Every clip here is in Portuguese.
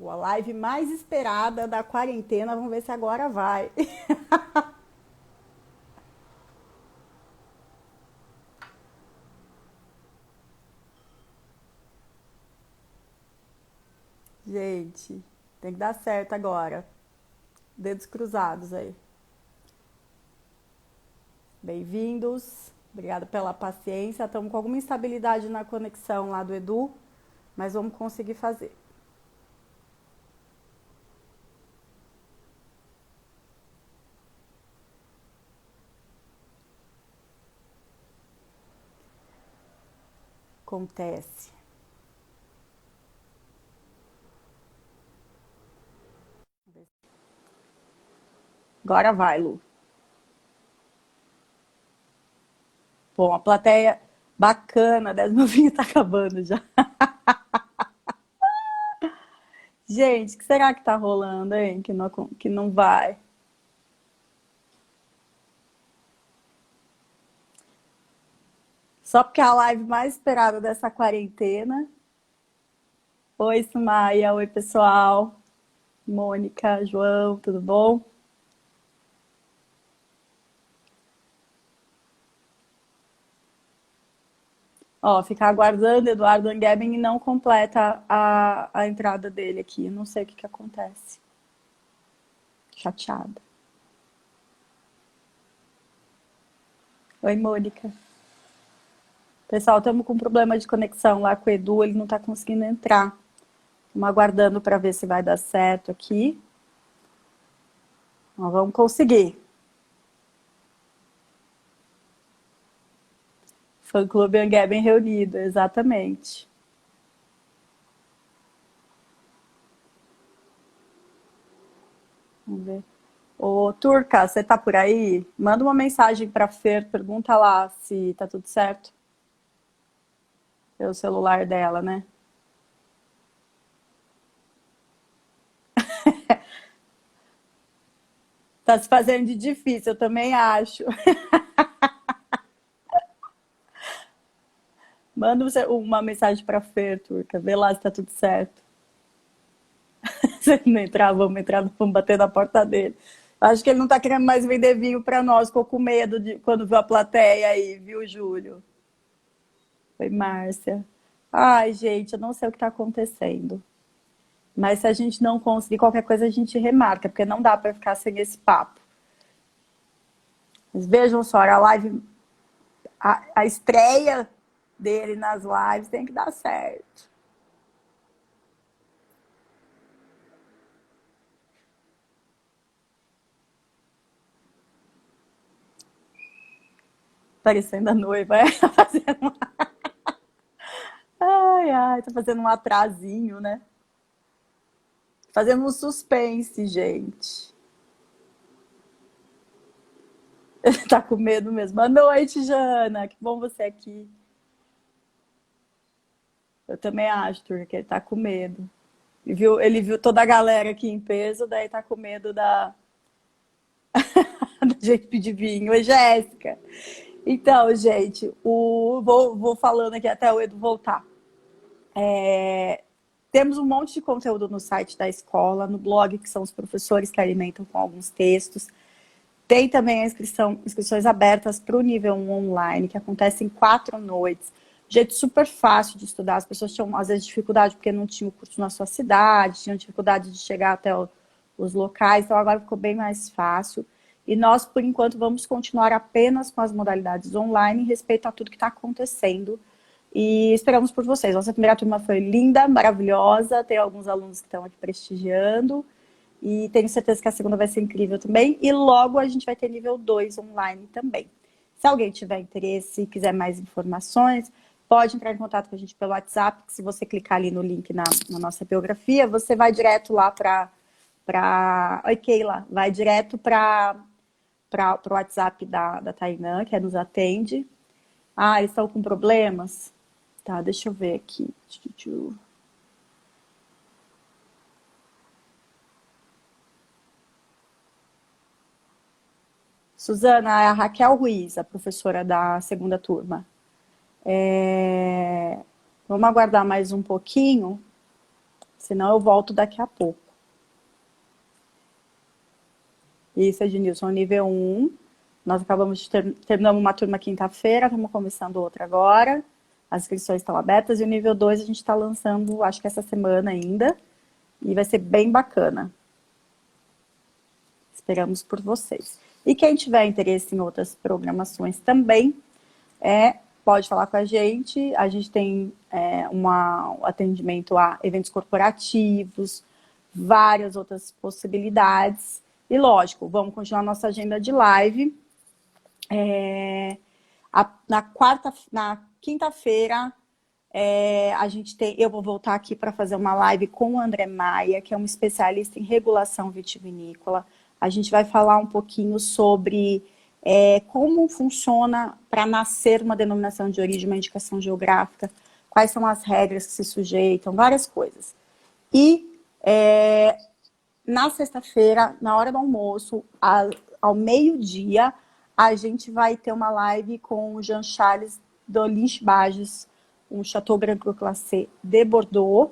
A live mais esperada da quarentena, vamos ver se agora vai. Gente, tem que dar certo agora. Dedos cruzados aí. Bem-vindos. Obrigada pela paciência. Estamos com alguma instabilidade na conexão lá do Edu, mas vamos conseguir fazer. Acontece. Agora vai, Lu. Bom, a plateia bacana, 10 mil vinhos tá acabando já. Gente, o que será que tá rolando, hein? Que não vai. Só porque é a live mais esperada dessa quarentena. Oi, Sumaia. Oi, pessoal. Mônica, João, tudo bom? Ó, ficar aguardando Eduardo Angebem e não completa a entrada dele aqui. Não sei o que que acontece. Chateada. Oi, Mônica. Pessoal, estamos com um problema de conexão lá com o Edu, ele não está conseguindo entrar. Estamos aguardando para ver se vai dar certo aqui. Nós vamos conseguir. Fã-clube Angeben reunido, exatamente. Vamos ver. Ô, Turca, você tá por aí? Manda uma mensagem para Fer, pergunta lá se tá tudo certo. Pelo celular dela, né? Tá se fazendo de difícil, eu também acho. Manda uma mensagem para Fer, Turca, vê lá se tá tudo certo. Se ele não entrar, vamos bater na porta dele. Acho que ele não tá querendo mais vender vinho para nós, ficou com medo de quando viu a plateia aí, viu, Júlio? Oi, Márcia. Ai, gente, eu não sei o que tá acontecendo. Mas se a gente não conseguir qualquer coisa, a gente remarca, porque não dá para ficar sem esse papo. Mas vejam só, a live, a estreia dele nas lives tem que dar certo. Parecendo a noiva, é? Tá fazendo, ai, ai, tá fazendo um atrasinho, né? Fazendo um suspense, gente. Tá com medo mesmo. Boa noite, Jana. Que bom você aqui. Eu também acho, Turca, que ele tá com medo. Ele viu toda a galera aqui em peso, daí tá com medo da gente pedir vinho. Oi, Jéssica. Então, gente, vou falando aqui até o Edu voltar. Temos um monte de conteúdo no site da escola, no blog, que são os professores que alimentam com alguns textos. Tem também inscrições abertas para o nível 1 online, que acontece em 4 noites. Jeito super fácil de estudar. As pessoas tinham, às vezes, dificuldade porque não tinha o curso na sua cidade, tinham dificuldade de chegar até os locais, então agora ficou bem mais fácil. E nós, por enquanto, vamos continuar apenas com as modalidades online em respeito a tudo que está acontecendo. E esperamos por vocês. Nossa primeira turma foi linda, maravilhosa, tem alguns alunos que estão aqui prestigiando. E tenho certeza que a segunda vai ser incrível também. E logo a gente vai ter nível 2 online também. Se alguém tiver interesse e quiser mais informações, pode entrar em contato com a gente pelo WhatsApp, que se você clicar ali no link na nossa biografia, você vai direto lá Oi, Keila. Vai direto para o WhatsApp da Tainã, que nos atende. Ah, eles estão com problemas? Tá, deixa eu ver aqui. Suzana, é a Raquel Ruiz, a professora da segunda turma. Vamos aguardar mais um pouquinho. Senão eu volto daqui a pouco. Isso, Ednilson, nível 1. Nós acabamos de terminamos uma turma quinta-feira, estamos começando outra agora. As inscrições estão abertas. E o nível 2 a gente está lançando, acho que essa semana ainda. E vai ser bem bacana. Esperamos por vocês. E quem tiver interesse em outras programações também, pode falar com a gente. A gente tem um atendimento a eventos corporativos, várias outras possibilidades. E lógico, vamos continuar nossa agenda de live. Na quinta-feira, eu vou voltar aqui para fazer uma live com o André Maia, que é um especialista em regulação vitivinícola. A gente vai falar um pouquinho sobre como funciona para nascer uma denominação de origem, uma indicação geográfica, quais são as regras que se sujeitam, várias coisas. E na sexta-feira, na hora do almoço, ao meio-dia, a gente vai ter uma live com o Jean-Charles Dolich Bages, um Chateau Grand Cru Classé de Bordeaux,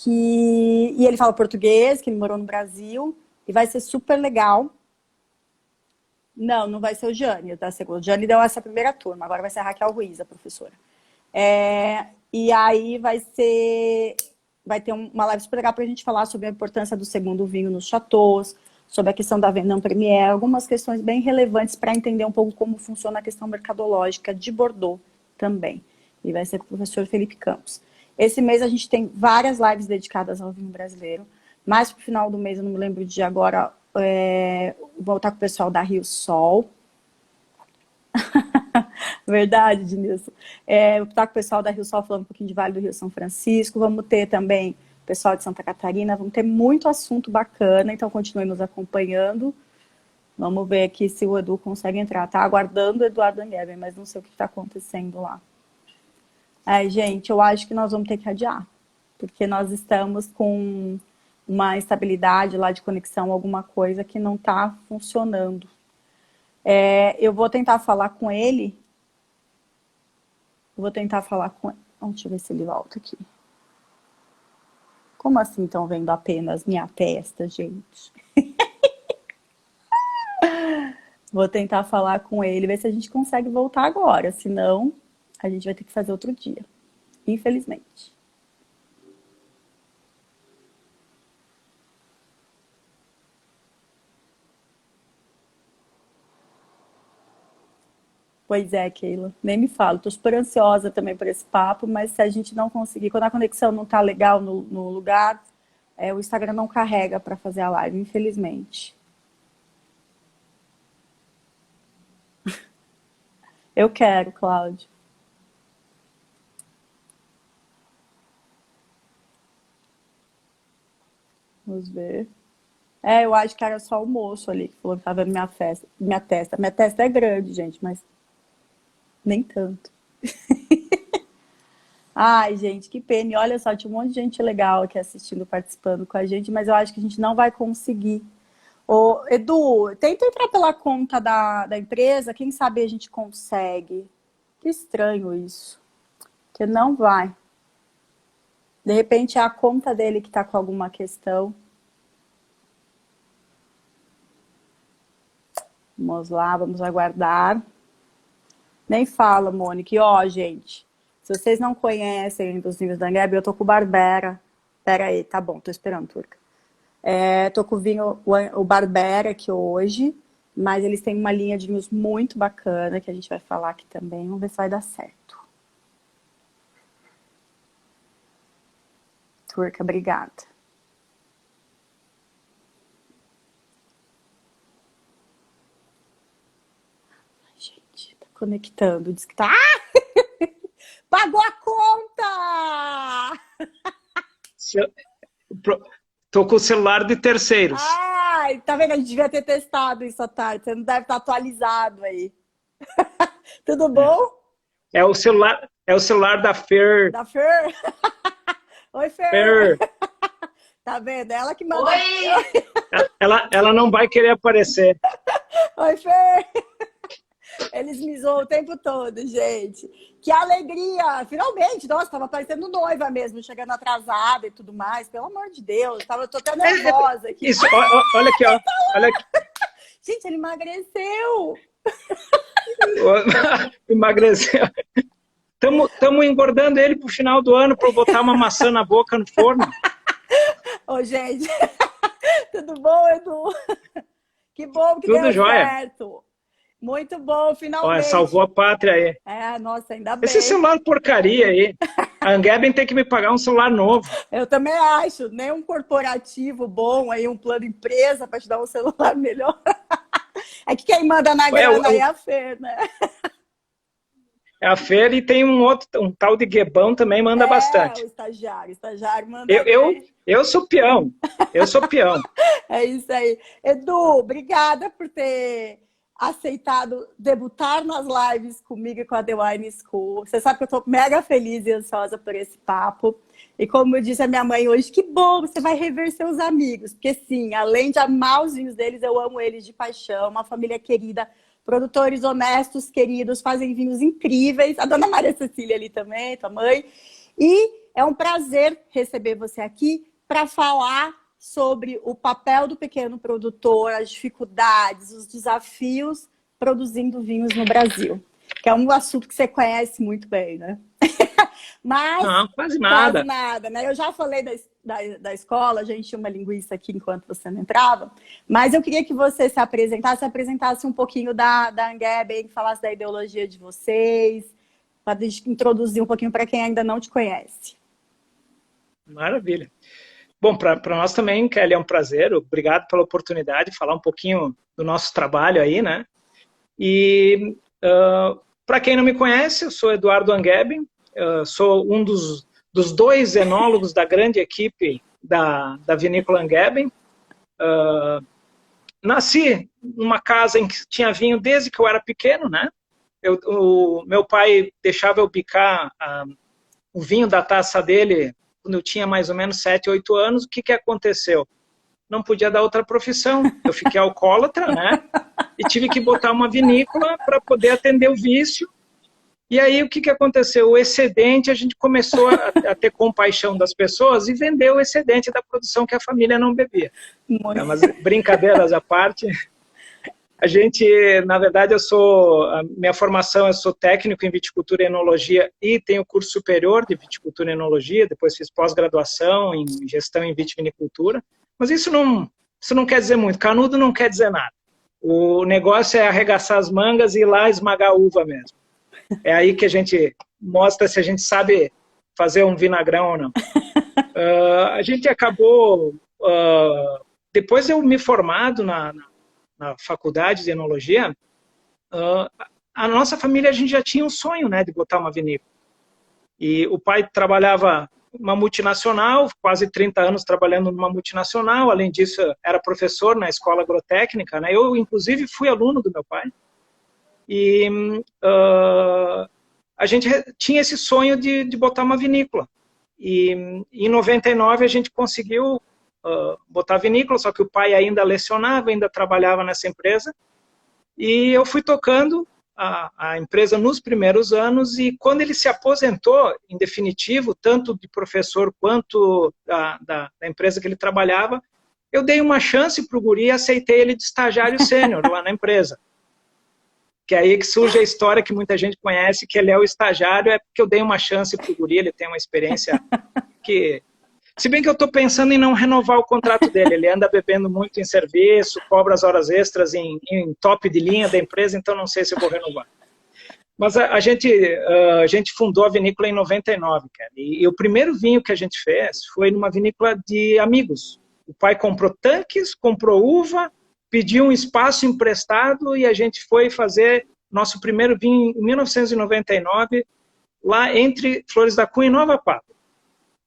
e ele fala português, que ele morou no Brasil, e vai ser super legal. Não vai ser o Jânio, tá? O Jânio deu essa primeira turma, agora vai ser a Raquel Ruiz, a professora. E aí vai ter uma live super legal para a gente falar sobre a importância do segundo vinho nos chateaus, sobre a questão da Vendôme Premier, algumas questões bem relevantes para entender um pouco como funciona a questão mercadológica de Bordeaux também. E vai ser com o professor Felipe Campos. Esse mês a gente tem várias lives dedicadas ao vinho brasileiro. Mais pro final do mês, eu não me lembro de agora, voltar com o pessoal da Rio Sol. Verdade, Denilson. Vou estar com o pessoal da Rio Sol falando um pouquinho de Vale do Rio São Francisco. Vamos ter também o pessoal de Santa Catarina. Vamos ter muito assunto bacana, então continue nos acompanhando. Vamos ver aqui se o Edu consegue entrar. Tá aguardando o Eduardo Angeben, mas não sei o que está acontecendo lá. Gente, eu acho que nós vamos ter que adiar, porque nós estamos com uma instabilidade lá de conexão, alguma coisa que não está funcionando. Eu vou tentar falar com ele. Deixa eu ver se ele volta aqui. Como assim estão vendo apenas minha testa, gente? Vou tentar falar com ele, ver se a gente consegue voltar agora. Senão, a gente vai ter que fazer outro dia. Infelizmente. Pois é, Keila. Nem me falo. Tô super ansiosa também por esse papo, mas se a gente não conseguir, quando a conexão não tá legal no lugar, o Instagram não carrega para fazer a live, infelizmente. Eu quero, Cláudio. Vamos ver. Eu acho que era só o moço ali que falou que tava vendo minha testa. Minha testa é grande, gente, mas nem tanto. Ai, gente, que pena. E olha só, tinha um monte de gente legal aqui assistindo, participando com a gente, mas eu acho que a gente não vai conseguir. Edu, tenta entrar pela conta da empresa, quem sabe a gente consegue. Que estranho isso. Que não vai. De repente é a conta dele que tá com alguma questão. Vamos lá, vamos aguardar. Nem fala, Mônica. E gente, se vocês não conhecem os vinhos da Angeben, eu tô com o Barbera. Pera aí, tá bom, tô esperando, Turca. Tô com o vinho, o Barbera aqui hoje, mas eles têm uma linha de vinhos muito bacana, que a gente vai falar aqui também. Vamos ver se vai dar certo. Turca, obrigada. Gente, tá conectando, diz que tá... Pagou a conta! Tô com o celular de terceiros. Ai, tá vendo? A gente devia ter testado isso à tarde. Você não deve estar atualizado aí. Tudo bom? É o celular da Fer. Da Fer? Oi, Fer. Tá vendo? Ela que manda. Oi! Ela não vai querer aparecer. Oi, Fer. Eles me zoam o tempo todo, gente. Que alegria! Finalmente! Nossa, tava parecendo noiva mesmo, chegando atrasada e tudo mais. Pelo amor de Deus, tô até nervosa aqui. Isso, olha aqui, ó. Olha aqui. Gente, ele emagreceu! Emagreceu. Estamos engordando ele pro final do ano para botar uma maçã na boca no forno. Ô, gente, tudo bom, Edu? Que bom que Tudo deu jóia. certo. Muito bom, finalmente. Olha, salvou a pátria aí. É, nossa, ainda bem. Esse celular porcaria aí. A Angeben tem que me pagar um celular novo. Eu também acho. Nem um corporativo bom, aí um plano empresa para te dar um celular melhor. É que quem manda na grana aí é a Fer, né? É a Fer e tem um tal de Guebão também manda bastante. O estagiário manda eu sou peão. Eu sou peão. É isso aí. Edu, obrigada por ter aceitado debutar nas lives comigo e com a The Wine School. Você sabe que eu estou mega feliz e ansiosa por esse papo. E como eu disse a minha mãe hoje, que bom, você vai rever seus amigos. Porque sim, além de amar os vinhos deles, eu amo eles de paixão. Uma família querida, produtores honestos, queridos, fazem vinhos incríveis. A dona Maria Cecília ali também, tua mãe. E é um prazer receber você aqui para falar sobre o papel do pequeno produtor, as dificuldades, os desafios produzindo vinhos no Brasil. Que é um assunto que você conhece muito bem, né? Mas não, quase nada. Quase nada, né? Eu já falei da escola, a gente tinha uma linguiça aqui enquanto você não entrava, mas eu queria que você se apresentasse um pouquinho da Angeben, falasse da ideologia de vocês, para introduzir um pouquinho para quem ainda não te conhece. Maravilha. Bom, para nós também, Kelly, é um prazer. Obrigado pela oportunidade de falar um pouquinho do nosso trabalho aí, né? E para quem não me conhece, eu sou Eduardo Angeben, sou um dos dois enólogos da grande equipe da vinícola Angeben. Nasci numa casa em que tinha vinho desde que eu era pequeno, né? Meu pai deixava eu picar o vinho da taça dele quando eu tinha mais ou menos 7, 8 anos. O que aconteceu? Não podia dar outra profissão. Eu fiquei alcoólatra, né? E tive que botar uma vinícola para poder atender o vício. E aí, o que aconteceu? O excedente, a gente começou a ter compaixão das pessoas e vender o excedente da produção que a família não bebia. Mas brincadeiras à parte, a gente, na verdade, minha formação, eu sou técnico em viticultura e enologia e tenho curso superior de viticultura e enologia, depois fiz pós-graduação em gestão em vitivinicultura, mas isso não quer dizer muito, canudo não quer dizer nada. O negócio é arregaçar as mangas e ir lá esmagar a uva mesmo. É aí que a gente mostra se a gente sabe fazer um vinagrão ou não. A gente acabou, depois de eu me formado na faculdade de enologia, a nossa família, a gente já tinha um sonho, né, de botar uma vinícola. E o pai trabalhava uma multinacional, quase 30 anos trabalhando numa multinacional, além disso era professor na escola agrotécnica, né? Eu, inclusive, fui aluno do meu pai. E a gente tinha esse sonho de botar uma vinícola. E em 99 a gente conseguiu botar a vinícola, só que o pai ainda lecionava, ainda trabalhava nessa empresa. E eu fui tocando a empresa nos primeiros anos, e quando ele se aposentou, em definitivo, tanto de professor quanto da empresa que ele trabalhava, eu dei uma chance para o guri e aceitei ele de estagiário sênior lá na empresa. Que é aí que surge a história que muita gente conhece, que ele é o estagiário, é porque eu dei uma chance para o guri, ele tem uma experiência que... Se bem que eu estou pensando em não renovar o contrato dele, ele anda bebendo muito em serviço, cobra as horas extras em top de linha da empresa, então não sei se eu vou renovar. Mas a gente fundou a vinícola em 99, cara, e o primeiro vinho que a gente fez foi numa vinícola de amigos. O pai comprou tanques, comprou uva, pediu um espaço emprestado e a gente foi fazer nosso primeiro vinho em 1999, lá entre Flores da Cunha e Nova Pátria,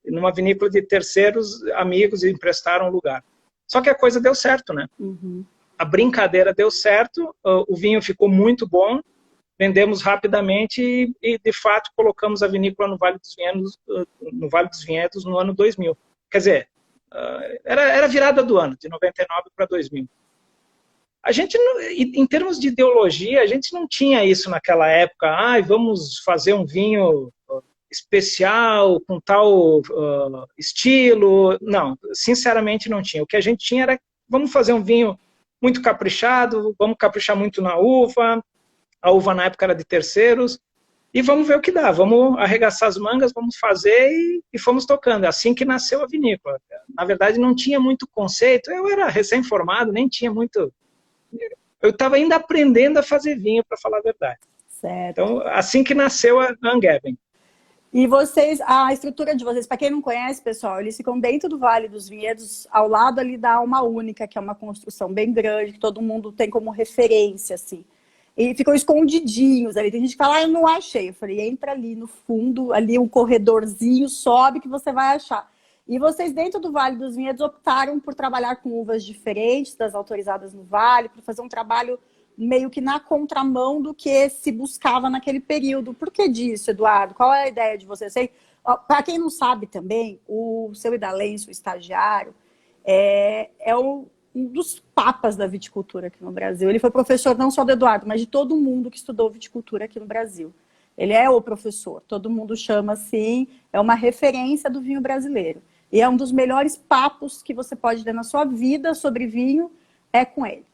numa vinícola de terceiros amigos, e emprestaram lugar. Só que a coisa deu certo, né? Uhum. A brincadeira deu certo, o vinho ficou muito bom, vendemos rapidamente e de fato, colocamos a vinícola no Vale dos Vinhedos no ano 2000. Quer dizer, era virada do ano, de 99 para 2000. a gente, em termos de ideologia, a gente não tinha isso naquela época. Vamos fazer um vinho especial, com tal estilo. Não, sinceramente não tinha. O que a gente tinha era, vamos fazer um vinho muito caprichado, vamos caprichar muito na uva. A uva na época era de terceiros. E vamos ver o que dá. Vamos arregaçar as mangas, vamos fazer e fomos tocando. É assim que nasceu a vinícola. Na verdade, não tinha muito conceito. Eu era recém-formado, nem tinha muito... Eu estava ainda aprendendo a fazer vinho, para falar a verdade. Certo. Então, assim que nasceu a Angevin. E vocês, a estrutura de vocês, para quem não conhece, pessoal, eles ficam dentro do Vale dos Vinhedos, ao lado ali da Alma Única, que é uma construção bem grande, que todo mundo tem como referência, assim. E ficam escondidinhos ali. Tem gente que fala, eu não achei. Eu falei, entra ali no fundo, ali um corredorzinho, sobe que você vai achar. E vocês, dentro do Vale dos Vinhedos, optaram por trabalhar com uvas diferentes das autorizadas no Vale, por fazer um trabalho meio que na contramão do que se buscava naquele período. Por que disso, Eduardo? Qual é a ideia de vocês? Para quem não sabe também, o seu Idalense, o estagiário, um dos papas da viticultura aqui no Brasil. Ele foi professor não só do Eduardo, mas de todo mundo que estudou viticultura aqui no Brasil. Ele é o professor, todo mundo chama assim, é uma referência do vinho brasileiro. E é um dos melhores papos que você pode ter na sua vida sobre vinho, é com ele.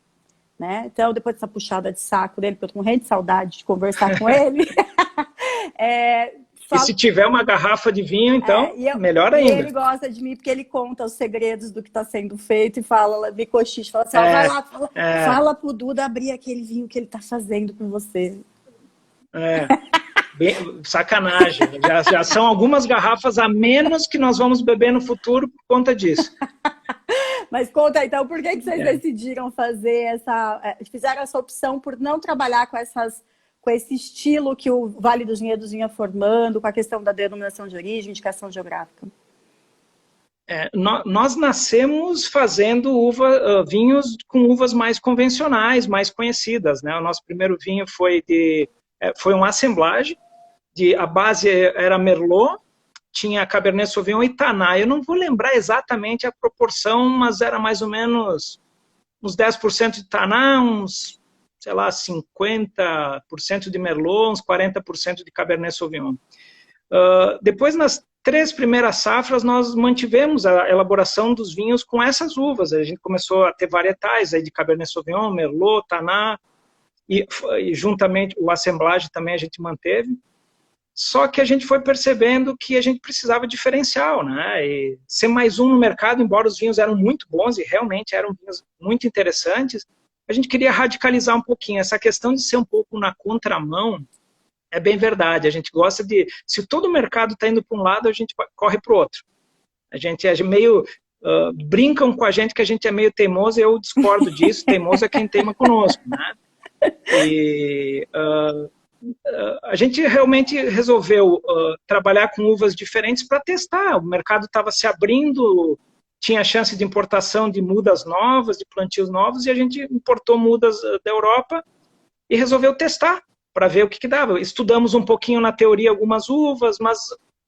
Né? Então, depois dessa puxada de saco dele, porque eu tô morrendo de saudade de conversar com ele. E se tiver uma garrafa de vinho, então, melhor ainda. E ele gosta de mim porque ele conta os segredos do que está sendo feito e fala, me cochicha, fala assim, vai lá, fala pro Duda abrir aquele vinho que ele está fazendo com você. Sacanagem. Já são algumas garrafas a menos que nós vamos beber no futuro por conta disso. Mas conta então, por que vocês decidiram fazer fizeram essa opção por não trabalhar com esse estilo que o Vale dos Vinhedos vinha formando, com a questão da denominação de origem, indicação geográfica? Nós nascemos fazendo vinhos com uvas mais convencionais, mais conhecidas, né? O nosso primeiro vinho foi um assemblage, a base era Merlot, tinha Cabernet Sauvignon e Taná. Eu não vou lembrar exatamente a proporção, mas era mais ou menos uns 10% de Taná, uns, sei lá, 50% de Merlot, uns 40% de Cabernet Sauvignon. Depois, nas 3 primeiras safras, nós mantivemos a elaboração dos vinhos com essas uvas. A gente começou a ter varietais aí de Cabernet Sauvignon, Merlot, Taná, e juntamente o assemblage também a gente manteve. Só que a gente foi percebendo que a gente precisava diferencial, né? E ser mais um no mercado, embora os vinhos eram muito bons e realmente eram vinhos muito interessantes, a gente queria radicalizar um pouquinho. Essa questão de ser um pouco na contramão é bem verdade. A gente gosta de... Se todo o mercado está indo para um lado, a gente corre para o outro. A gente é meio... brincam com a gente que a gente é meio teimoso e eu discordo disso. Teimoso é quem teima conosco, né? E... a gente realmente resolveu trabalhar com uvas diferentes para testar. O mercado estava se abrindo, tinha chance de importação de mudas novas, de plantios novos, e a gente importou mudas da Europa e resolveu testar para ver o que dava. Estudamos um pouquinho na teoria algumas uvas, mas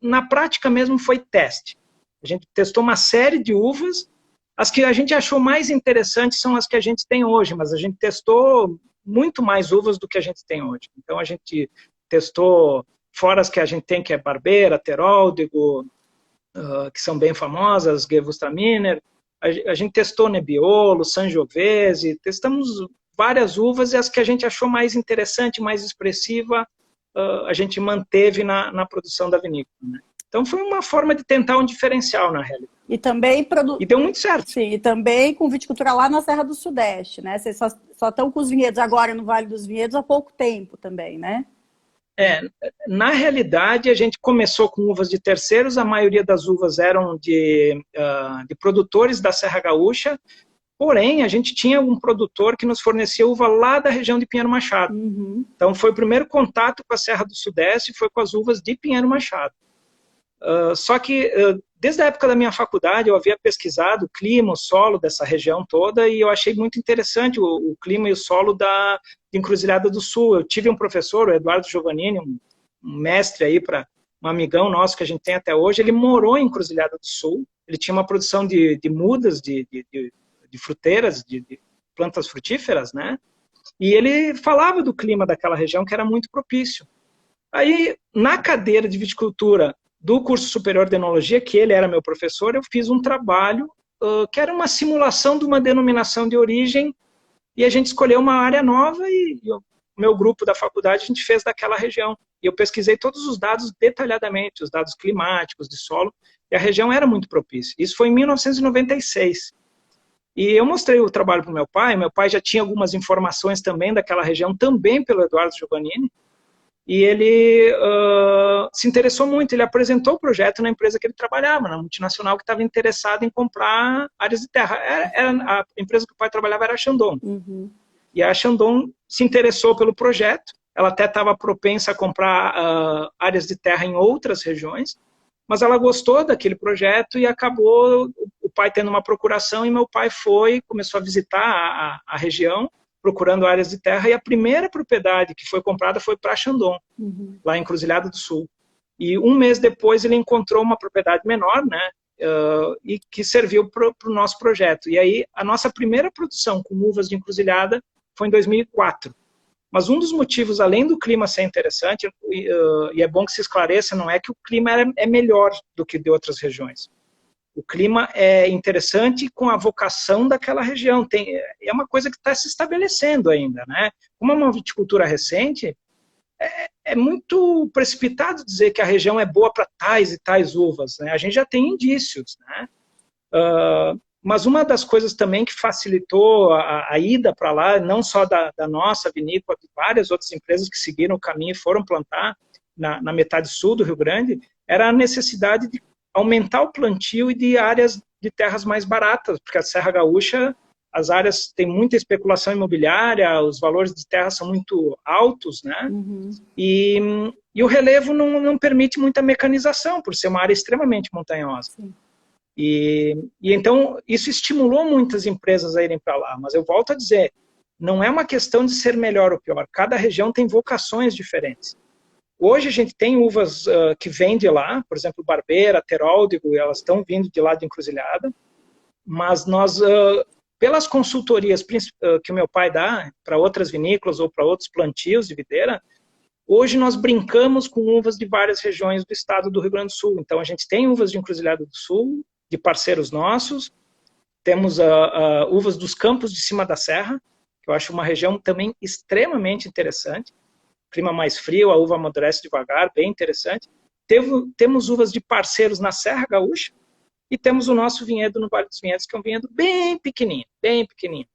na prática mesmo foi teste. A gente testou uma série de uvas, as que a gente achou mais interessantes são as que a gente tem hoje, mas a gente testou muito mais uvas do que a gente tem hoje. Então, a gente testou fora as que a gente tem, que é Barbera, Teróldego, que são bem famosas, Gewürztraminer. A gente testou Nebbiolo, Sangiovese, testamos várias uvas e as que a gente achou mais interessante, mais expressiva, a gente manteve na produção da vinícola, né? Então, foi uma forma de tentar um diferencial, na realidade. E também... E deu muito certo. Sim, e também com viticultura lá na Serra do Sudeste, né? Vocês só estão com os vinhedos agora no Vale dos Vinhedos há pouco tempo também, né? Na realidade, a gente começou com uvas de terceiros, a maioria das uvas eram de produtores da Serra Gaúcha, porém, a gente tinha um produtor que nos fornecia uva lá da região de Pinheiro Machado. Uhum. Então, foi o primeiro contato com a Serra do Sudeste, foi com as uvas de Pinheiro Machado. Só que, desde a época da minha faculdade, eu havia pesquisado o clima, o solo dessa região toda, e eu achei muito interessante o clima e o solo de Encruzilhada do Sul. Eu tive um professor, o Eduardo Giovannini, um mestre aí, um amigão nosso que a gente tem até hoje, ele morou em Encruzilhada do Sul, ele tinha uma produção de mudas, de fruteiras, plantas frutíferas, né? E ele falava do clima daquela região que era muito propício. Aí, na cadeira de viticultura do curso superior de enologia, que ele era meu professor, eu fiz um trabalho que era uma simulação de uma denominação de origem, e a gente escolheu uma área nova e o meu grupo da faculdade a gente fez daquela região. E eu pesquisei todos os dados detalhadamente, os dados climáticos, de solo, e a região era muito propícia. Isso foi em 1996. E eu mostrei o trabalho para o meu pai já tinha algumas informações também daquela região, também pelo Eduardo Giovannini, e ele se interessou muito, ele apresentou o projeto na empresa que ele trabalhava, na multinacional que estava interessada em comprar áreas de terra. A empresa que o pai trabalhava era a Shandong. Uhum. E a Shandong se interessou pelo projeto, ela até estava propensa a comprar áreas de terra em outras regiões, mas ela gostou daquele projeto e acabou o pai tendo uma procuração, e meu pai começou a visitar a região, procurando áreas de terra, e a primeira propriedade que foi comprada foi para Shandong, lá em Encruzilhada do Sul. E um mês depois ele encontrou uma propriedade menor, né, e que serviu para o nosso projeto. E aí a nossa primeira produção com uvas de encruzilhada foi em 2004. Mas um dos motivos, além do clima ser interessante, e é bom que se esclareça, não é que o clima é melhor do que de outras regiões. O clima é interessante com a vocação daquela região. É uma coisa que está se estabelecendo ainda, né? Como é uma viticultura recente, é muito precipitado dizer que a região é boa para tais e tais uvas, né? A gente já tem indícios, né? Mas uma das coisas também que facilitou a ida para lá, não só da nossa vinícola, de várias outras empresas que seguiram o caminho e foram plantar na metade sul do Rio Grande, era a necessidade de aumentar o plantio e de áreas de terras mais baratas, porque a Serra Gaúcha, as áreas têm muita especulação imobiliária, os valores de terra são muito altos, né? Uhum. E o relevo não permite muita mecanização, por ser uma área extremamente montanhosa. Sim. E então, isso estimulou muitas empresas a irem para lá. Mas eu volto a dizer, não é uma questão de ser melhor ou pior. Cada região tem vocações diferentes. Hoje a gente tem uvas que vêm de lá, por exemplo, Barbeira, Teróldego, elas estão vindo de lá de Encruzilhada, mas nós, pelas consultorias que o meu pai dá para outras vinícolas ou para outros plantios de videira, hoje nós brincamos com uvas de várias regiões do estado do Rio Grande do Sul. Então a gente tem uvas de Encruzilhada do Sul, de parceiros nossos, temos uvas dos Campos de Cima da Serra, que eu acho uma região também extremamente interessante. Clima mais frio, a uva amadurece devagar, bem interessante. Temos uvas de parceiros na Serra Gaúcha e temos o nosso vinhedo no Vale dos Vinhedos, que é um vinhedo bem pequenininho,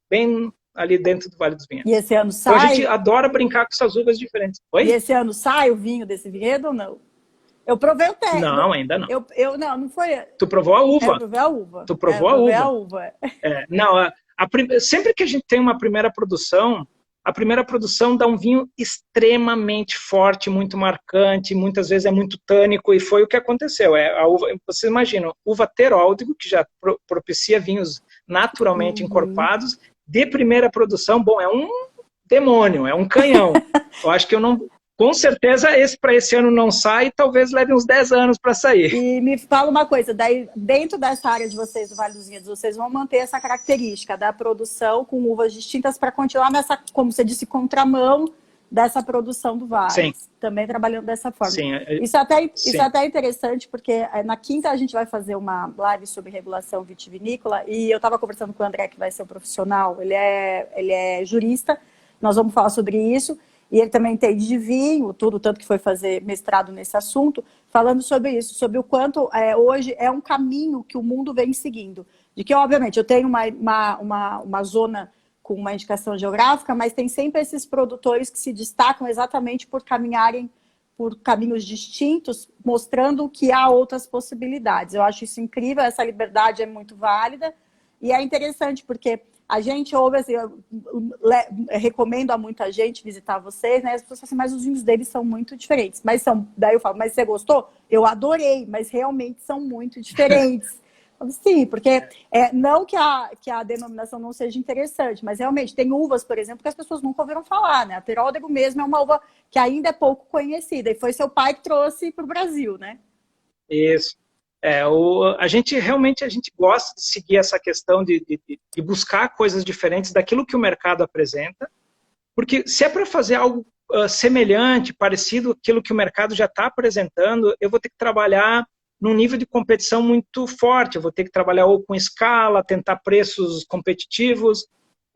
bem ali dentro do Vale dos Vinhedos. E esse ano sai? Então a gente adora brincar com essas uvas diferentes. Oi? E esse ano sai o vinho desse vinhedo ou não? Eu provei o técnico. Não, ainda não. Não foi... Tu provou a uva? Eu provei a uva. Tu provou a uva? Não, sempre que a gente tem uma primeira produção, a primeira produção dá um vinho extremamente forte, muito marcante, muitas vezes é muito tânico, e foi o que aconteceu. A uva, vocês imaginam, uva Teróldego, que já propicia vinhos naturalmente encorpados, de primeira produção, bom, é um demônio, é um canhão. Eu acho que com certeza para esse ano não sai, talvez leve uns 10 anos para sair. E me fala uma coisa, daí dentro dessa área de vocês, do Vale dos Vinhedos, vocês vão manter essa característica da produção com uvas distintas para continuar nessa, como você disse, contramão dessa produção do Vale. Sim. Também trabalhando dessa forma. Sim. Isso é até interessante, porque na quinta a gente vai fazer uma live sobre regulação vitivinícola, e eu estava conversando com o André, que vai ser o profissional, ele é jurista, nós vamos falar sobre isso. E ele também entende de vinho, tanto que foi fazer mestrado nesse assunto, falando sobre isso, sobre o quanto hoje é um caminho que o mundo vem seguindo. De que, obviamente, eu tenho uma zona com uma indicação geográfica, mas tem sempre esses produtores que se destacam exatamente por caminharem por caminhos distintos, mostrando que há outras possibilidades. Eu acho isso incrível, essa liberdade é muito válida, e é interessante porque... A gente ouve, assim, eu recomendo a muita gente visitar vocês, né? As pessoas falam assim, mas os vinhos deles são muito diferentes. Daí eu falo, mas você gostou? Eu adorei, mas realmente são muito diferentes. Sim, porque não que a denominação não seja interessante, mas realmente tem uvas, por exemplo, que as pessoas nunca ouviram falar, né? A Teróldego mesmo é uma uva que ainda é pouco conhecida, e foi seu pai que trouxe para o Brasil, né? Isso. A gente realmente gosta de seguir essa questão de buscar coisas diferentes daquilo que o mercado apresenta, porque se é para fazer algo semelhante, parecido àquilo que o mercado já está apresentando, eu vou ter que trabalhar num nível de competição muito forte, eu vou ter que trabalhar ou com escala, tentar preços competitivos,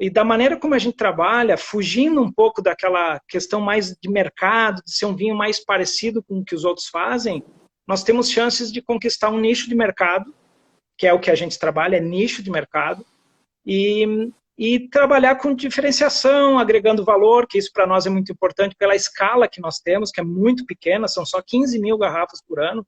e da maneira como a gente trabalha, fugindo um pouco daquela questão mais de mercado, de ser um vinho mais parecido com o que os outros fazem, nós temos chances de conquistar um nicho de mercado, que é o que a gente trabalha, é nicho de mercado, e trabalhar com diferenciação, agregando valor, que isso para nós é muito importante pela escala que nós temos, que é muito pequena, são só 15 mil garrafas por ano.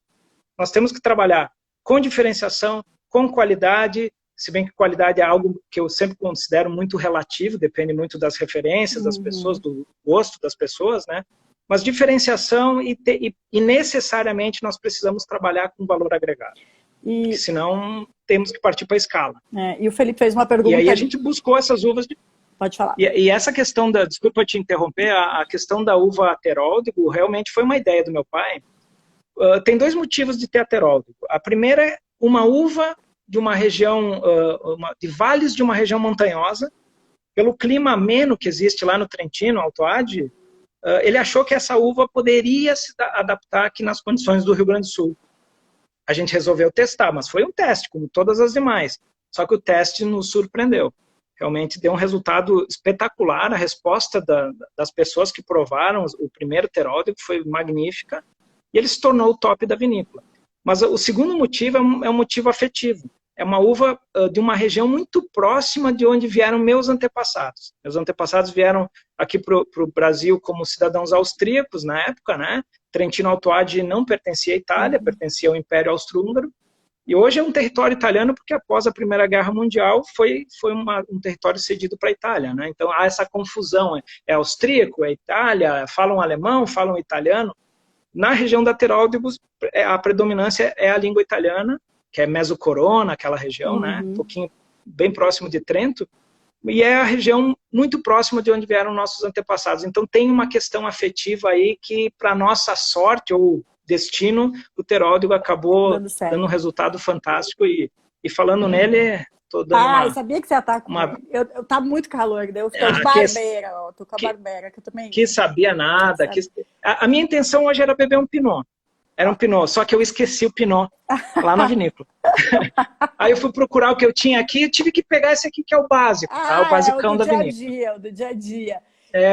Nós temos que trabalhar com diferenciação, com qualidade, se bem que qualidade é algo que eu sempre considero muito relativo, depende muito das referências das pessoas, do gosto das pessoas, né? Mas diferenciação e necessariamente nós precisamos trabalhar com valor agregado. Porque senão temos que partir para a escala. E o Felipe fez uma pergunta... E aí a gente buscou essas uvas... Pode falar. E essa questão da... Desculpa te interromper, a questão da uva Ateróldego realmente foi uma ideia do meu pai. Tem dois motivos de ter Ateróldego. A primeira é uma uva de uma região, de vales de uma região montanhosa, pelo clima ameno que existe lá no Trentino, Alto Adige, ele achou que essa uva poderia se adaptar aqui nas condições do Rio Grande do Sul. A gente resolveu testar, mas foi um teste, como todas as demais. Só que o teste nos surpreendeu. Realmente deu um resultado espetacular, a resposta das pessoas que provaram o primeiro Ateróldego foi magnífica, e ele se tornou o top da vinícola. Mas o segundo motivo é um motivo afetivo. É uma uva de uma região muito próxima de onde vieram meus antepassados. Meus antepassados vieram aqui para o Brasil como cidadãos austríacos na época, né? Trentino Alto Adige não pertencia à Itália, pertencia ao Império Austro-Húngaro. E hoje é um território italiano porque após a Primeira Guerra Mundial foi um território cedido para a Itália, né? Então há essa confusão, é austríaco, é Itália, falam alemão, falam italiano. Na região da Ateróldego, a predominância é a língua italiana, que é Mesocorona, aquela região, né? Um pouquinho bem próximo de Trento, e é a região muito próxima de onde vieram nossos antepassados. Então tem uma questão afetiva aí que, para nossa sorte ou destino, o Ateróldego acabou dando um resultado fantástico, e falando nele, tô dando eu sabia que você ia estar com... Tá muito calor, eu tô de barbeira, tô com a barbeira, que eu também... Que sabia nada. A minha intenção hoje era beber um Pinot. Era um Pinot, só que eu esqueci o Pinot lá na vinícola. Aí eu fui procurar o que eu tinha aqui e tive que pegar esse aqui que é o básico, tá? O basicão da vinícola. O do dia a dia.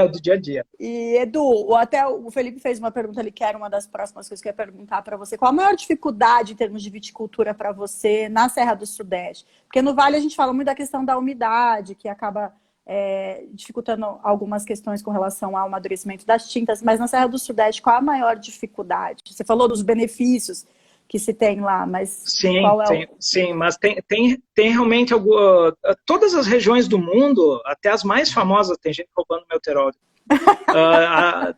O do dia a dia. E Edu, até o Felipe fez uma pergunta ali, que era uma das próximas coisas que eu ia perguntar para você. Qual a maior dificuldade em termos de viticultura para você na Serra do Sudeste? Porque no Vale a gente fala muito da questão da umidade, que acaba dificultando algumas questões com relação ao amadurecimento das tintas, mas na Serra do Sudeste, qual a maior dificuldade? Você falou dos benefícios que se tem lá, mas sim, mas tem realmente todas as regiões do mundo, até as mais famosas, tem gente roubando meu Ateróldego,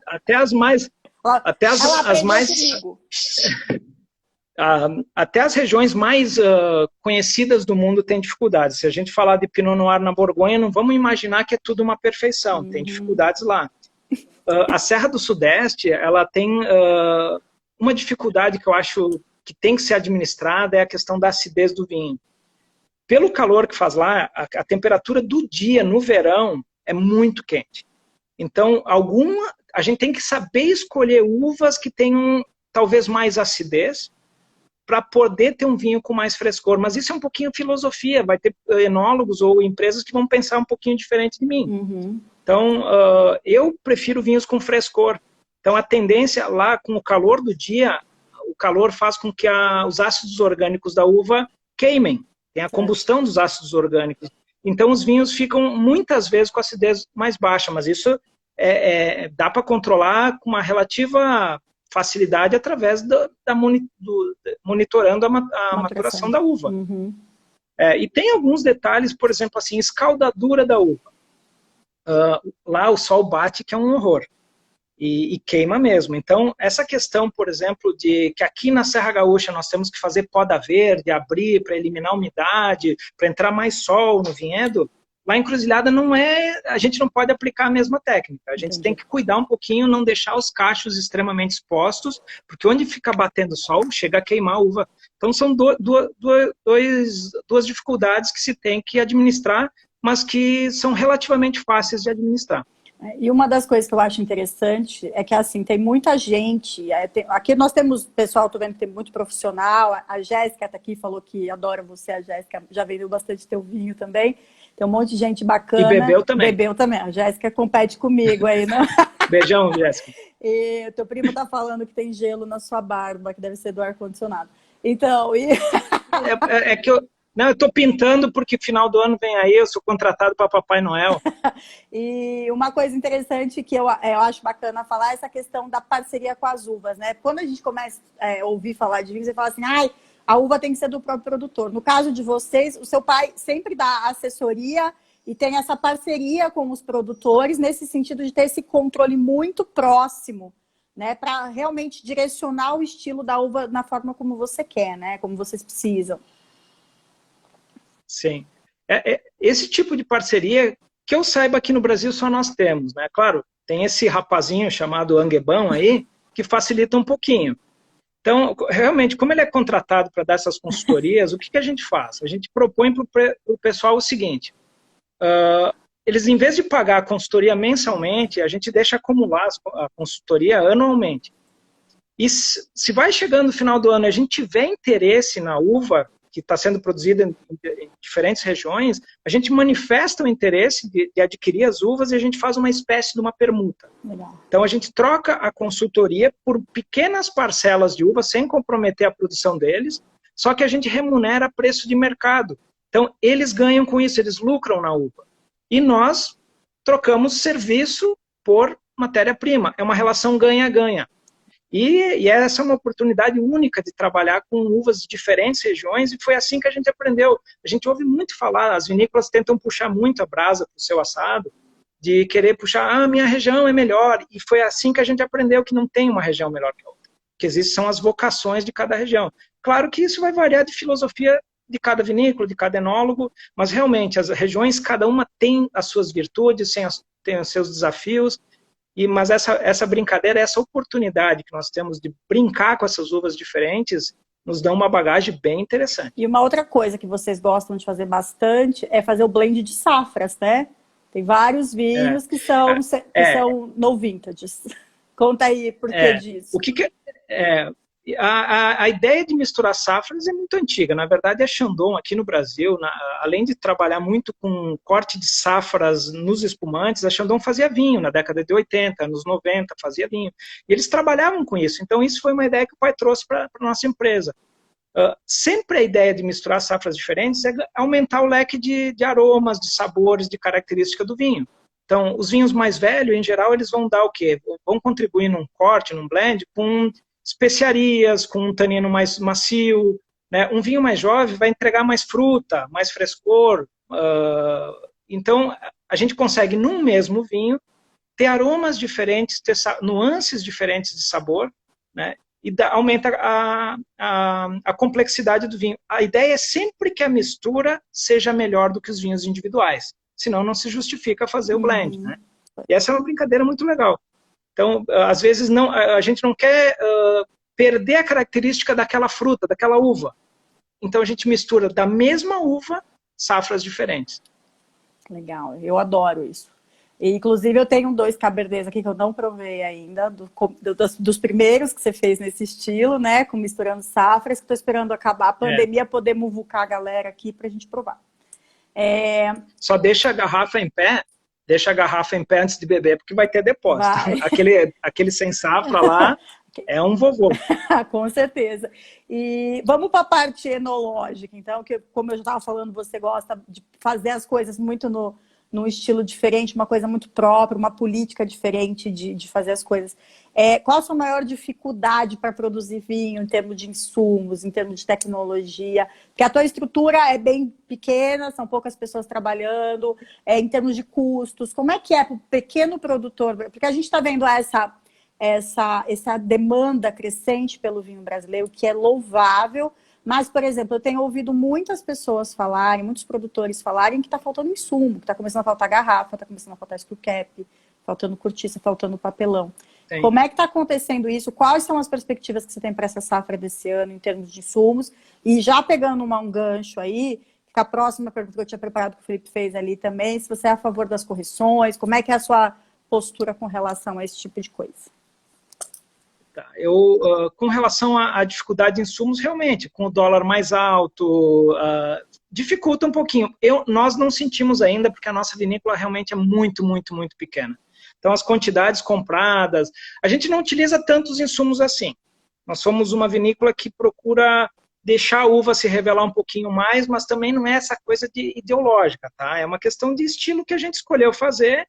até as mais até as regiões mais conhecidas do mundo têm dificuldades. Se a gente falar de Pinot Noir na Borgonha, não vamos imaginar que é tudo uma perfeição. Tem dificuldades lá. A Serra do Sudeste, ela tem uma dificuldade que eu acho que tem que ser administrada, é a questão da acidez do vinho. Pelo calor que faz lá, a temperatura do dia no verão é muito quente. Então, a gente tem que saber escolher uvas que tenham talvez mais acidez, para poder ter um vinho com mais frescor. Mas isso é um pouquinho filosofia, vai ter enólogos ou empresas que vão pensar um pouquinho diferente de mim. Então, eu prefiro vinhos com frescor. Então, a tendência lá, com o calor do dia, o calor faz com que os ácidos orgânicos da uva queimem. Tem a combustão dos ácidos orgânicos. Então, os vinhos ficam, muitas vezes, com acidez mais baixa. Mas isso dá para controlar com uma relativa facilidade através monitorando a maturação da uva. E tem alguns detalhes, por exemplo, assim, escaldadura da uva. Lá o sol bate, que é um horror. E queima mesmo. Então, essa questão, por exemplo, de que aqui na Serra Gaúcha nós temos que fazer poda verde, abrir para eliminar a umidade, para entrar mais sol no vinhedo, Lá em Encruzilhada a gente não pode aplicar a mesma técnica. A gente tem que cuidar um pouquinho, não deixar os cachos extremamente expostos, porque onde fica batendo sol, chega a queimar a uva. Então são duas dificuldades que se tem que administrar, mas que são relativamente fáceis de administrar. E uma das coisas que eu acho interessante é que, assim, tem muita gente, aqui nós temos, pessoal, tô vendo que tem muito profissional, a Jéssica tá aqui, falou que adora você, a Jéssica já vendeu bastante teu vinho também, tem um monte de gente bacana. E bebeu também. Bebeu também, a Jéssica compete comigo aí, né? Beijão, Jéssica. E o teu primo tá falando que tem gelo na sua barba, que deve ser do ar-condicionado. Então, é que eu estou pintando porque final do ano vem aí, eu sou contratado para Papai Noel. E uma coisa interessante que eu acho bacana falar é essa questão da parceria com as uvas, né? Quando a gente começa a ouvir falar de vinho, você fala assim, a uva tem que ser do próprio produtor. No caso de vocês, o seu pai sempre dá assessoria e tem essa parceria com os produtores, nesse sentido de ter esse controle muito próximo, né? Para realmente direcionar o estilo da uva na forma como você quer, né? Como vocês precisam. Sim. Esse tipo de parceria, que eu saiba aqui no Brasil só nós temos, né? Claro, tem esse rapazinho chamado Anguebão aí, que facilita um pouquinho. Então, realmente, como ele é contratado para dar essas consultorias, o que a gente faz? A gente propõe para o pessoal o seguinte, eles, em vez de pagar a consultoria mensalmente, a gente deixa acumular a consultoria anualmente. E se vai chegando no final do ano e a gente tiver interesse na uva que está sendo produzida em diferentes regiões, a gente manifesta o interesse de adquirir as uvas e a gente faz uma espécie de uma permuta. Legal. Então, a gente troca a consultoria por pequenas parcelas de uva, sem comprometer a produção deles, só que a gente remunera a preço de mercado. Então, eles ganham com isso, eles lucram na uva. E nós trocamos serviço por matéria-prima. É uma relação ganha-ganha. E essa é uma oportunidade única de trabalhar com uvas de diferentes regiões, e foi assim que a gente aprendeu. A gente ouve muito falar, as vinícolas tentam puxar muito a brasa para o seu assado, de querer puxar, minha região é melhor, e foi assim que a gente aprendeu que não tem uma região melhor que a outra. O que existe são as vocações de cada região. Claro que isso vai variar de filosofia de cada vinícola, de cada enólogo, mas realmente as regiões, cada uma tem as suas virtudes, tem os seus desafios, mas essa brincadeira, essa oportunidade que nós temos de brincar com essas uvas diferentes, nos dá uma bagagem bem interessante. E uma outra coisa que vocês gostam de fazer bastante é fazer o blend de safras, né? Tem vários vinhos que são no vintages. Conta aí por que disso. A ideia de misturar safras é muito antiga. Na verdade, a Chandon, aqui no Brasil, além de trabalhar muito com corte de safras nos espumantes, a Chandon fazia vinho na década de 80, nos 90, fazia vinho. E eles trabalhavam com isso. Então, isso foi uma ideia que o pai trouxe para a nossa empresa. Sempre a ideia de misturar safras diferentes é aumentar o leque de aromas, de sabores, de características do vinho. Então, os vinhos mais velhos, em geral, eles vão dar o quê? Vão contribuir num corte, num blend, com especiarias, com um tanino mais macio, né? Um vinho mais jovem vai entregar mais fruta, mais frescor. Então, a gente consegue, num mesmo vinho, ter aromas diferentes, ter nuances diferentes de sabor, né? E aumenta a complexidade do vinho. A ideia é sempre que a mistura seja melhor do que os vinhos individuais, senão não se justifica fazer o blend, né? E essa é uma brincadeira muito legal. Então, às vezes, a gente não quer perder a característica daquela fruta, daquela uva. Então, a gente mistura da mesma uva, safras diferentes. Legal, eu adoro isso. E, inclusive, eu tenho 2 cabernets aqui que eu não provei ainda, dos primeiros que você fez nesse estilo, né, com misturando safras, que estou esperando acabar a pandemia, poder muvucar a galera aqui para a gente provar. Só deixa a garrafa em pé. Deixa a garrafa em pé antes de beber, porque vai ter depósito. Aquele sem safra lá é um vovô. Com certeza. E vamos para a parte enológica, então, que como eu já estava falando, você gosta de fazer as coisas muito num estilo diferente, uma coisa muito própria, uma política diferente de fazer as coisas. Qual a sua maior dificuldade para produzir vinho em termos de insumos, em termos de tecnologia? Porque a tua estrutura é bem pequena, são poucas pessoas trabalhando, em termos de custos. Como é que é para o pequeno produtor? Porque a gente está vendo essa demanda crescente pelo vinho brasileiro, que é louvável, Mas, por exemplo, eu tenho ouvido muitas pessoas falarem, muitos produtores falarem que está faltando insumo, que está começando a faltar garrafa, está começando a faltar screw cap, faltando cortiça, faltando papelão. Sim. Como é que está acontecendo isso? Quais são as perspectivas que você tem para essa safra desse ano em termos de insumos? E já pegando um gancho aí, que a próxima pergunta que eu tinha preparado que o Felipe fez ali também, se você é a favor das correções, como é que é a sua postura com relação a esse tipo de coisa? Tá. Com relação à dificuldade de insumos, realmente, com o dólar mais alto, dificulta um pouquinho. Nós não sentimos ainda, porque a nossa vinícola realmente é muito, muito, muito pequena. Então, as quantidades compradas, a gente não utiliza tantos insumos assim. Nós somos uma vinícola que procura deixar a uva se revelar um pouquinho mais, mas também não é essa coisa ideológica, tá? É uma questão de estilo que a gente escolheu fazer.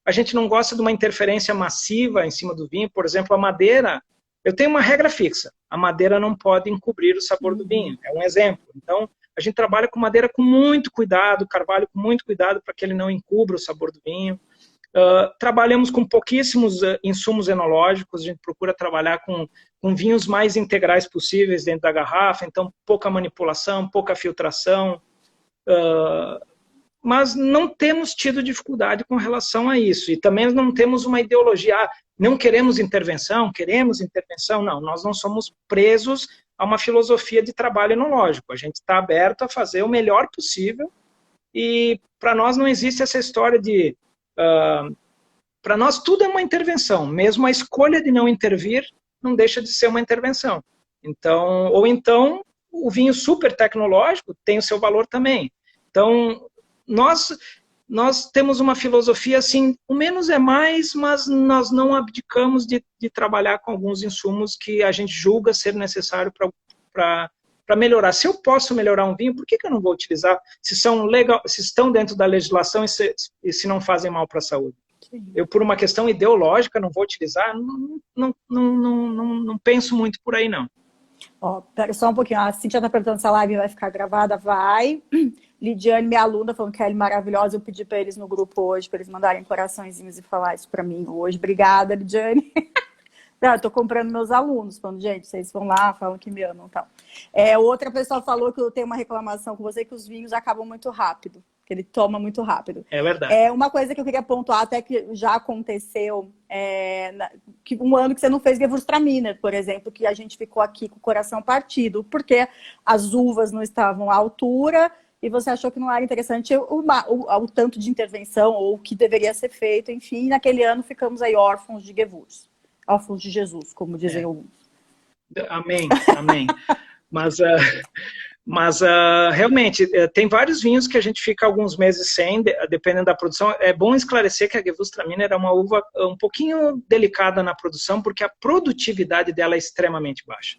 A gente não gosta de uma interferência massiva em cima do vinho. Por exemplo, a madeira, eu tenho uma regra fixa. A madeira não pode encobrir o sabor do vinho. É um exemplo. Então, a gente trabalha com madeira com muito cuidado, carvalho com muito cuidado para que ele não encubra o sabor do vinho. Trabalhamos com pouquíssimos insumos enológicos. A gente procura trabalhar com vinhos mais integrais possíveis dentro da garrafa. Então, pouca manipulação, pouca filtração. Mas não temos tido dificuldade com relação a isso. E também não temos uma ideologia, não queremos intervenção, não. Nós não somos presos a uma filosofia de trabalho enológico. A gente está aberto a fazer o melhor possível e para nós não existe essa história de... para nós tudo é uma intervenção. Mesmo a escolha de não intervir não deixa de ser uma intervenção. Então, ou então, o vinho super tecnológico tem o seu valor também. Então, nós temos uma filosofia assim, o menos é mais, mas nós não abdicamos de trabalhar com alguns insumos que a gente julga ser necessário para melhorar. Se eu posso melhorar um vinho, por que eu não vou utilizar? Se estão dentro da legislação e se não fazem mal para a saúde. Sim. Eu, por uma questão ideológica, não vou utilizar, não penso muito por aí, não. Ó, pera só um pouquinho, a Cíntia está perguntando se a live vai ficar gravada, vai. Lidiane, minha aluna, falando que ela é maravilhosa, eu pedi para eles no grupo hoje, para eles mandarem coraçõezinhos e falar isso para mim hoje. Obrigada, Lidiane. Não, eu tô comprando meus alunos, falando, gente, vocês vão lá, falam que me amam e tal. Outra pessoa falou que eu tenho uma reclamação com você, que os vinhos acabam muito rápido, que ele toma muito rápido. É verdade. Uma coisa que eu queria pontuar, até que já aconteceu, que um ano que você não fez Gewürztraminer, por exemplo, que a gente ficou aqui com o coração partido, porque as uvas não estavam à altura e você achou que não era interessante o tanto de intervenção ou o que deveria ser feito, enfim, naquele ano ficamos aí órfãos de Gewürz. Órfãos de Jesus, como dizem alguns. Amém, amém. Mas realmente, tem vários vinhos que a gente fica alguns meses sem, dependendo da produção. É bom esclarecer que a Gewürztraminer é uma uva um pouquinho delicada na produção, porque a produtividade dela é extremamente baixa.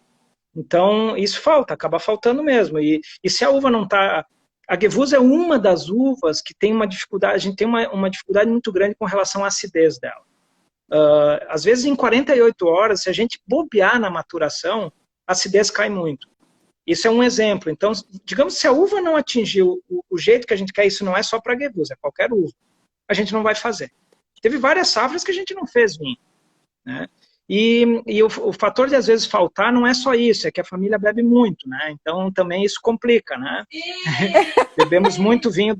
Então, isso acaba faltando mesmo. E se a uva não está... A Gewürz é uma das uvas que tem uma dificuldade, a gente tem uma dificuldade muito grande com relação à acidez dela. Às vezes, em 48 horas, se a gente bobear na maturação, a acidez cai muito. Isso é um exemplo. Então, digamos, se a uva não atingiu o jeito que a gente quer, isso não é só para Gewürz, é qualquer uva, a gente não vai fazer. Teve várias safras que a gente não fez vinho, né? E o fator de, às vezes, faltar não é só isso, é que a família bebe muito, né? Então, também isso complica, né? Bebemos muito vinho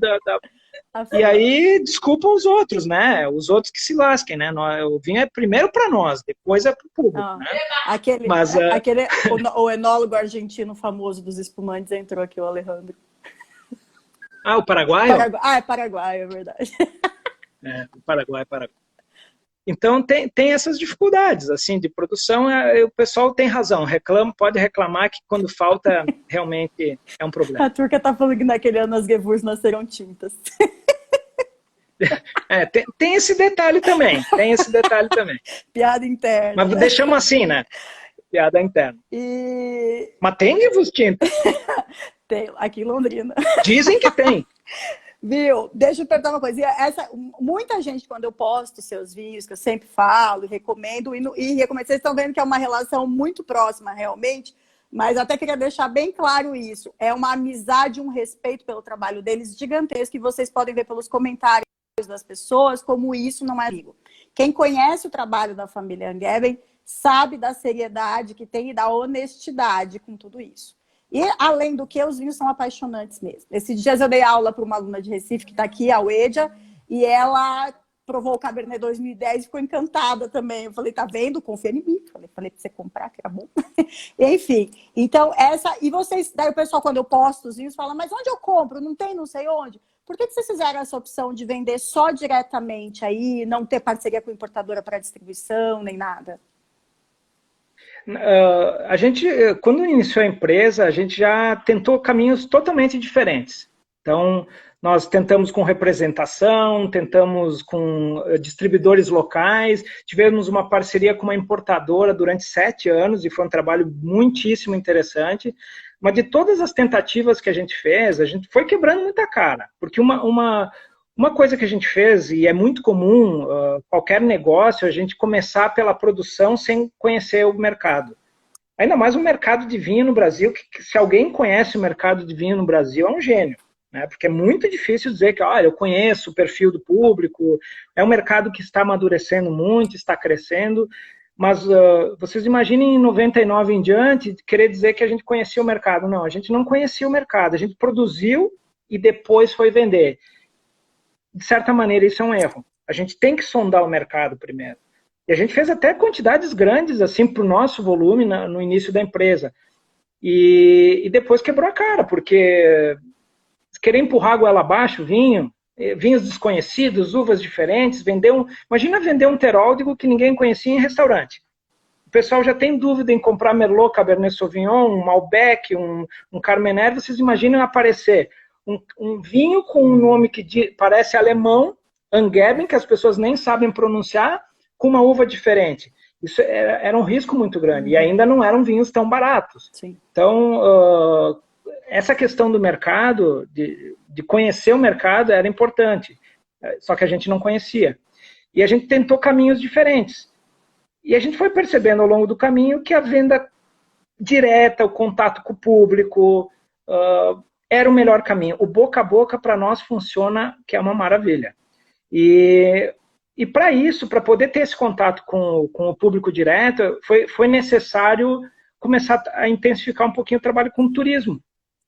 E aí, desculpa os outros, né? Os outros que se lasquem, né? O vinho é primeiro para nós, depois é para o público, né? O enólogo argentino famoso dos espumantes entrou aqui, o Alejandro. Ah, o paraguaio? É paraguaio, é verdade. O Paraguai. Então, tem essas dificuldades, assim, de produção. O pessoal tem razão, pode reclamar que quando falta, realmente é um problema. A Turca tá falando que naquele ano as Gewürz nasceram tintas. Tem esse detalhe também, Piada interna. Mas deixamos assim, né? Piada interna. Mas tem Gewürz tinta? Tem, aqui em Londrina. Dizem que tem. Viu? Deixa eu perguntar uma coisa. Muita gente, quando eu posto seus vídeos, que eu sempre falo, recomendo, e recomendo, vocês estão vendo que é uma relação muito próxima, realmente, mas até queria deixar bem claro isso. É uma amizade, um respeito pelo trabalho deles gigantesco, e vocês podem ver pelos comentários das pessoas como isso não é amigo. Quem conhece o trabalho da família Angeben sabe da seriedade que tem e da honestidade com tudo isso. E, além do que, os vinhos são apaixonantes mesmo. Esses dias eu dei aula para uma aluna de Recife, que está aqui, a Uedia, e ela provou o Cabernet 2010 e ficou encantada também. Eu falei, tá vendo? Confia em mim. Falei para você comprar, que era bom. Enfim, então e vocês, daí o pessoal, quando eu posto os vinhos, fala, mas onde eu compro? Não tem não sei onde. Por que vocês fizeram essa opção de vender só diretamente aí, não ter parceria com importadora para distribuição, nem nada? A gente, quando iniciou a empresa, a gente já tentou caminhos totalmente diferentes. Então, nós tentamos com representação, tentamos com distribuidores locais, tivemos uma parceria com uma importadora durante 7 anos, e foi um trabalho muitíssimo interessante. Mas de todas as tentativas que a gente fez, a gente foi quebrando muita cara. Porque uma coisa que a gente fez, e é muito comum, qualquer negócio, a gente começar pela produção sem conhecer o mercado. Ainda mais o mercado de vinho no Brasil, que se alguém conhece o mercado de vinho no Brasil, é um gênio. Né? Porque é muito difícil dizer que, olha, eu conheço o perfil do público, é um mercado que está amadurecendo muito, está crescendo, mas vocês imaginem em 99 em diante, querer dizer que a gente conhecia o mercado. Não, a gente não conhecia o mercado, a gente produziu e depois foi vender. De certa maneira, isso é um erro. A gente tem que sondar o mercado primeiro. E a gente fez até quantidades grandes, assim, para o nosso volume no início da empresa. E depois quebrou a cara, porque querer empurrar a goela abaixo, vinhos desconhecidos, uvas diferentes, imagina vender um teródigo que ninguém conhecia em restaurante. O pessoal já tem dúvida em comprar Merlot, Cabernet Sauvignon, um Malbec, um Carmenère, vocês imaginam aparecer um vinho com um nome que parece alemão, Angeben, que as pessoas nem sabem pronunciar, com uma uva diferente. Isso era um risco muito grande, e ainda não eram vinhos tão baratos. Sim. Então, essa questão do mercado, de conhecer o mercado, era importante, só que a gente não conhecia. E a gente tentou caminhos diferentes. E a gente foi percebendo ao longo do caminho que a venda direta, o contato com o público, era o melhor caminho. O boca a boca, para nós, funciona, que é uma maravilha. E para isso, para poder ter esse contato com o público direto, foi necessário começar a intensificar um pouquinho o trabalho com o turismo,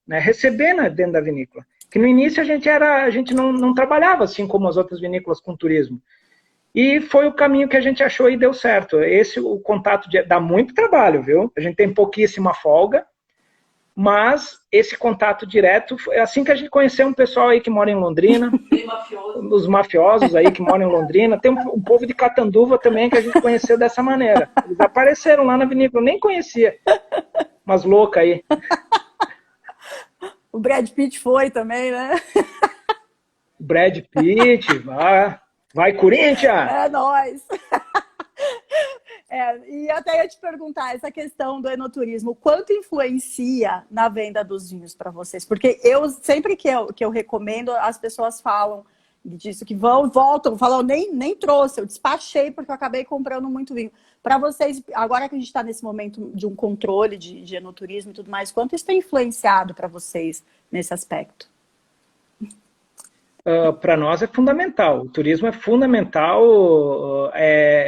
né? Receber dentro da vinícola. Que no início a gente não trabalhava assim como as outras vinícolas com turismo. E foi o caminho que a gente achou e deu certo. O contato dá muito trabalho, viu? A gente tem pouquíssima folga, mas esse contato direto, é assim que a gente conheceu um pessoal aí que mora em Londrina, os mafiosos aí que moram em Londrina, tem um povo de Catanduva também que a gente conheceu dessa maneira. Eles apareceram lá na vinícola, eu nem conhecia, mas louca aí. O Brad Pitt foi também, né? Brad Pitt, vai Corinthians! É nóis! E até ia te perguntar essa questão do enoturismo, quanto influencia na venda dos vinhos para vocês? Porque sempre que eu recomendo, as pessoas falam disso, que voltam, falam, nem trouxe, eu despachei porque eu acabei comprando muito vinho. Para vocês, agora que a gente está nesse momento de um controle de enoturismo e tudo mais, quanto isso tem influenciado para vocês nesse aspecto? Para nós é fundamental. O turismo é fundamental,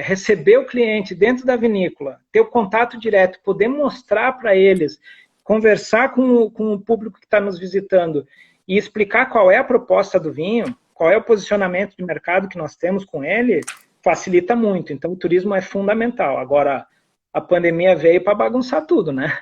receber o cliente dentro da vinícola, ter o contato direto, poder mostrar para eles, conversar com o público que está nos visitando e explicar qual é a proposta do vinho, qual é o posicionamento de mercado que nós temos com ele, facilita muito. Então o turismo é fundamental. Agora, a pandemia veio para bagunçar tudo, né?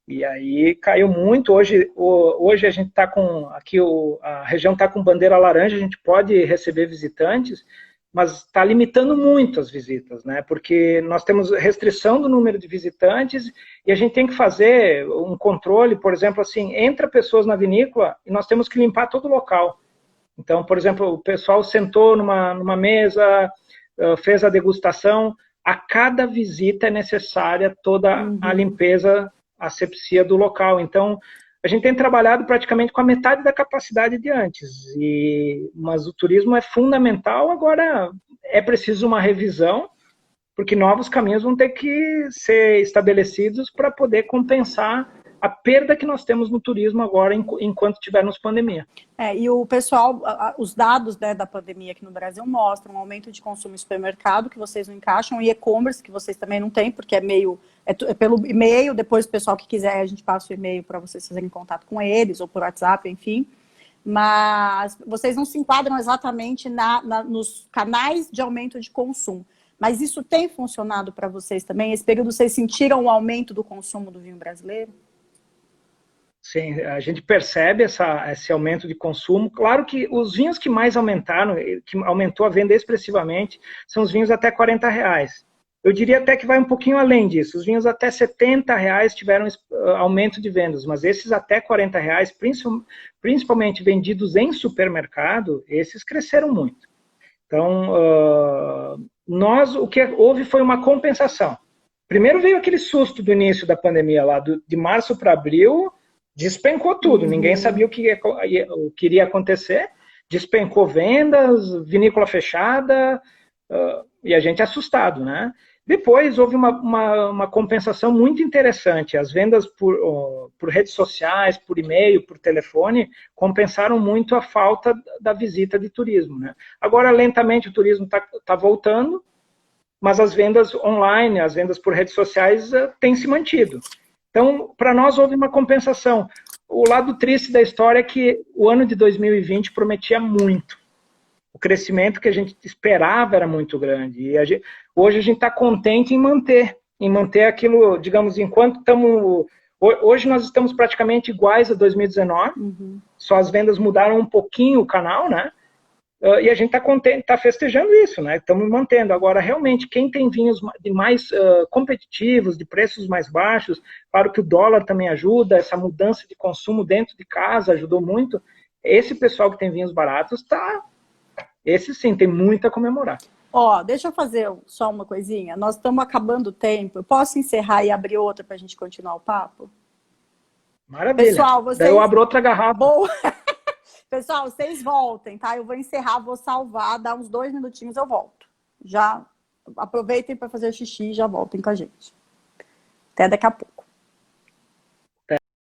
E aí caiu muito. Hoje a gente está com, aqui a região está com bandeira laranja, a gente pode receber visitantes, mas está limitando muito as visitas, né? Porque nós temos restrição do número de visitantes e a gente tem que fazer um controle, por exemplo, assim, entra pessoas na vinícola e nós temos que limpar todo o local. Então, por exemplo, o pessoal sentou numa mesa, fez a degustação, a cada visita é necessária toda a limpeza, a asepsia do local. Então, a gente tem trabalhado praticamente com a metade da capacidade de antes. Mas o turismo é fundamental. Agora, é preciso uma revisão, porque novos caminhos vão ter que ser estabelecidos para poder compensar a perda que nós temos no turismo agora, enquanto tivermos pandemia. E o pessoal, os dados, né, da pandemia aqui no Brasil mostram um aumento de consumo em supermercado, que vocês não encaixam, e e-commerce, que vocês também não têm, porque é pelo e-mail, depois o pessoal que quiser, a gente passa o e-mail para vocês fazerem contato com eles, ou por WhatsApp, enfim. Mas vocês não se enquadram exatamente nos canais de aumento de consumo. Mas isso tem funcionado para vocês também? Esse período vocês sentiram o aumento do consumo do vinho brasileiro? Sim, a gente percebe esse aumento de consumo. Claro que os vinhos que mais aumentaram, que aumentou a venda expressivamente, são os vinhos até R$40. Eu diria até que vai um pouquinho além disso. Os vinhos até R$70 tiveram aumento de vendas, mas esses até R$40, principalmente vendidos em supermercado, esses cresceram muito. Então, o que houve foi uma compensação. Primeiro veio aquele susto do início da pandemia, lá de março para abril, despencou tudo, ninguém sabia o que iria acontecer, despencou vendas, vinícola fechada, e a gente assustado, né? Depois houve uma compensação muito interessante, as vendas por redes sociais, por e-mail, por telefone, compensaram muito a falta da visita de turismo, né? Agora, lentamente, o turismo tá voltando, mas as vendas online, as vendas por redes sociais têm se mantido. Então, para nós houve uma compensação. O lado triste da história é que o ano de 2020 prometia muito. O crescimento que a gente esperava era muito grande. E hoje a gente está contente em manter aquilo, digamos, enquanto estamos... Hoje nós estamos praticamente iguais a 2019, só as vendas mudaram um pouquinho o canal, né? E a gente está contente, está festejando isso, né? Estamos mantendo. Agora, realmente, quem tem vinhos de mais competitivos, de preços mais baixos, claro que o dólar também ajuda, essa mudança de consumo dentro de casa ajudou muito. Esse pessoal que tem vinhos baratos, esse sim, tem muito a comemorar. Deixa eu fazer só uma coisinha. Nós estamos acabando o tempo. Eu posso encerrar e abrir outra para a gente continuar o papo? Maravilha. Pessoal, vocês... Daí eu abro outra garrafa. Boa. Pessoal, vocês voltem, tá? Eu vou encerrar, vou salvar, dar uns 2 minutinhos, eu volto. Já aproveitem para fazer xixi e já voltem com a gente. Até daqui a pouco.